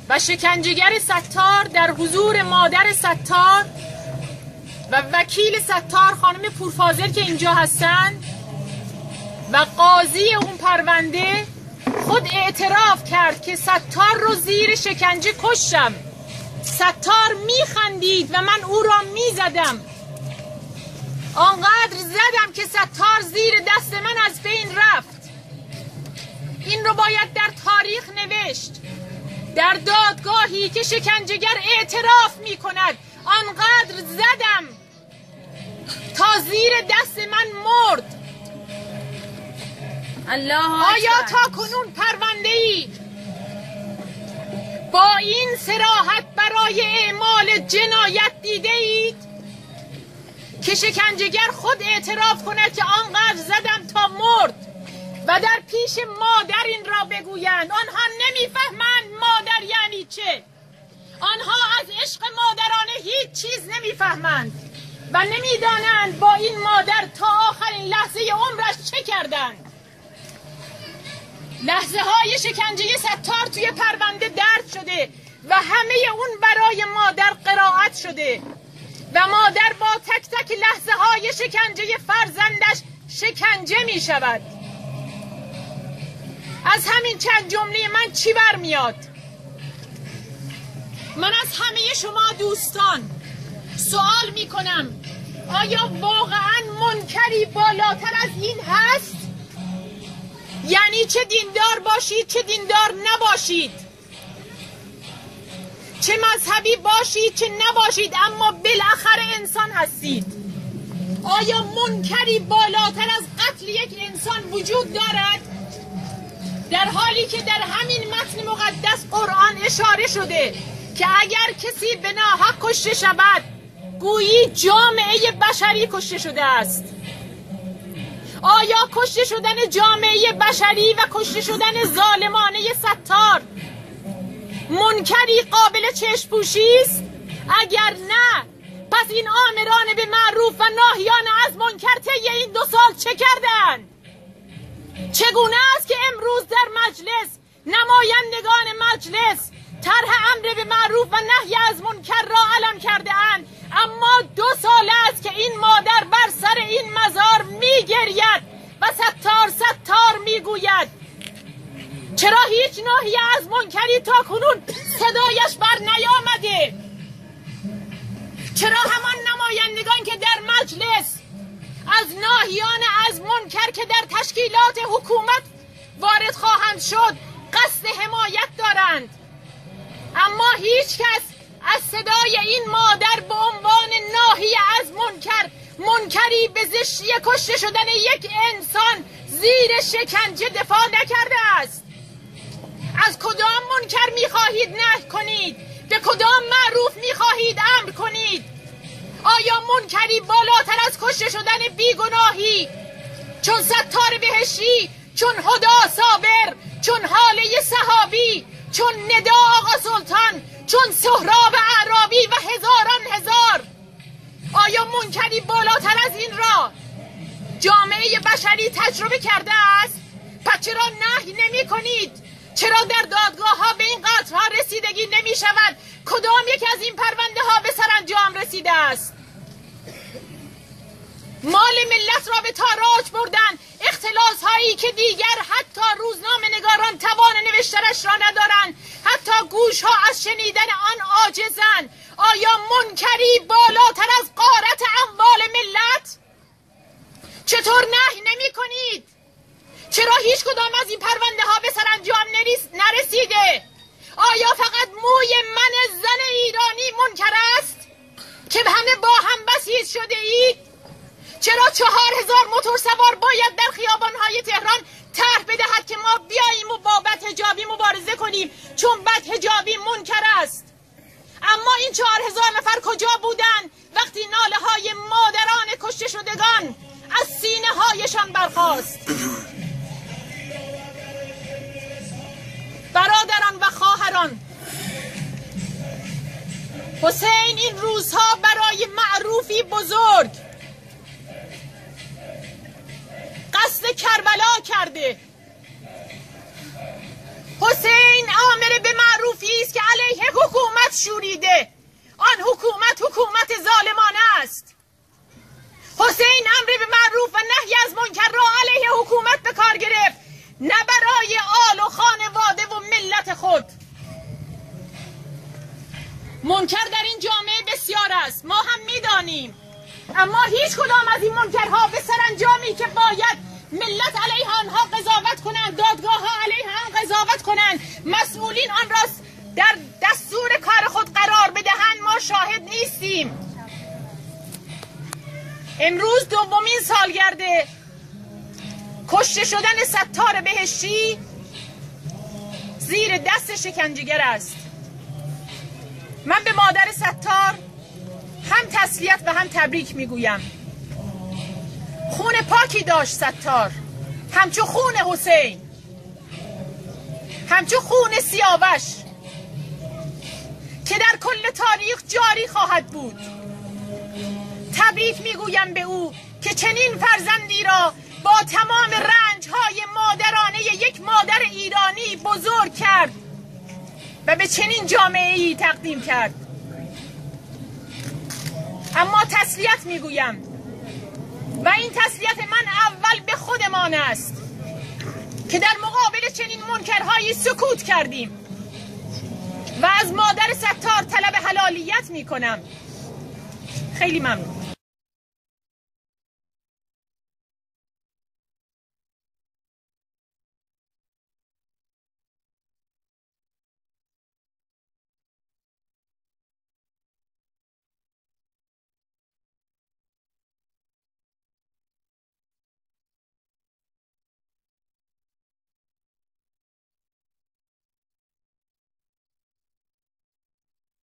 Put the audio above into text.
و شکنجهگر ستار در حضور مادر ستار و وکیل ستار خانم پورفاضل که اینجا هستن و قاضی اون پرونده خود اعتراف کرد که ستار رو زیر شکنجه کشتم. ستار میخندید و من او را میزدم. آنقدر زدم که ستار زیر دست من از بین رفت. این رو باید در تاریخ نوشت. در دادگاهی که شکنجهگر اعتراف میکند آنقدر زدم تا زیر دست من مرد. آیا تا کنون پرونده‌ای با این صراحت برای اعمال جنایت دیده اید که شکنجهگر خود اعتراف کند که آنقدر زدم تا مرد و در پیش مادر این را بگویند؟ آنها نمیفهمند مادر یعنی چه. آنها از عشق مادرانه هیچ چیز نمیفهمند و نمیدانند با این مادر تا آخرین لحظه عمرش چه کردند. لحظه های شکنجه ستار توی پرونده درد شده و همه اون برای مادر قرائت شده و مادر با تک تک لحظه های شکنجه فرزندش شکنجه می شود. از همین چند جمله من چی برمیاد؟ من از همه شما دوستان سوال می کنم آیا واقعا منکری بالاتر از این هست؟ یعنی چه دیندار باشید چه دیندار نباشید، چه مذهبی باشید چه نباشید، اما بالاخره انسان هستید. آیا منکری بالاتر از قتل یک انسان وجود دارد؟ در حالی که در همین متن مقدس قرآن اشاره شده که اگر کسی به ناحق کشته شود گویی جامعه بشری کشته شده است. آیا کشته شدن جامعه بشری و کشته شدن ظالمانه ستار منکری قابل چشم‌پوشی است؟ اگر نه، پس این آمران به معروف و ناهیان از منکر طی این 2 سال چه کردند؟ چگونه است که امروز در مجلس نمایندگان مجلس طرح امر به معروف و نهی از منکر را علم کرده اند، اما 2 سال است که این مادر بر سر این مزار میگرید و ستار میگوید؟ چرا هیچ ناحیه از منکری تا کنون صدایش بر نیامده؟ چرا همان نمایندگان که در مجلس از ناهیان از منکر که در تشکیلات حکومت وارد خواهند شد قصد حمایت دارند، اما هیچ کس از صدای این مادر به عنوان ناحیه از منکری به زشتی کشته شدن یک انسان زیر شکنجه دفاع نکرده است؟ از کدام منکر میخواهید نهی کنید؟ به کدام معروف میخواهید امر کنید؟ آیا منکری بالاتر از کشته شدن بیگناهی چون ستار بهشتی، چون هدا صابر، چون حاله صحابی، چون ندا آقا سلطان، چون سهراب اعرابی و هزار آیا منکری بالاتر از این را جامعه بشری تجربه کرده است؟ پس چرا نهی نمی کنید؟ چرا در دادگاه ها به این قطعها رسیدگی نمی شود؟ کدام یک از این پرونده ها به سرانجام رسیده است؟ مال ملت را به تاراج بردن، اختلاس هایی که دیگر حتی روزنامه نگاران توان نوشتنش را ندارند، حتی گوش ها از شنیدن آن عاجزند. آیا منکری بالاتر از غارت اموال ملت؟ چطور نهی نمی کنید؟ چرا هیچ کدام از این پرونده ها به سرانجام نرسیده؟ آیا فقط موی من زن ایرانی منکر است که همه با هم بسیج شده اید؟ چرا 4000 موتور سوار باید در خیابان‌های تهران طرح بدهد که ما بیاییم و با بدحجابی مبارزه کنیم چون بدحجابی منکر است؟ اما این 4000 نفر کجا بودند وقتی ناله‌های مادران کشته شدگان از سینه‌هایشان برخاست؟ برادران و خواهران، حسین این روزها برای معروفی بزرگ قصد کربلا کرده. حسین آمر به معروفی است که علیه حکومت شوریده. آن حکومت ظالمانه است. حسین امر به معروف و نهی از منکر را علیه حکومت به کار گرفت، نه برای آل و خانواده و ملت خود. منکر در این جامعه بسیار است، ما هم میدانیم، اما هیچ کدام از این منکرها به سرانجامی که باید ملت علیه آنها قضاوت کنند، دادگاه ها علیه آن قضاوت کنند، مسئولین آن را در دستور کار خود قرار بدهند، ما شاهد نیستیم. امروز دومین سالگرد کشته شدن ستار بهشتی زیر دست شکنجهگر است. من به مادر ستار هم تسلیت و هم تبریک میگویم. خون پاکی داشت ستار، همچو خون حسین، همچو خون سیاوش که در کل تاریخ جاری خواهد بود. تبریک میگویم به او که چنین فرزندی را با تمام رنج‌های مادرانه یک مادر ایرانی بزرگ کرد و به چنین جامعه‌ای تقدیم کرد. اما تسلیت میگویم و این تسلیت من اول به خودمان است که در مقابل چنین منکرهایی سکوت کردیم و از مادر ستار طلب حلالیت میکنم. خیلی ممنون.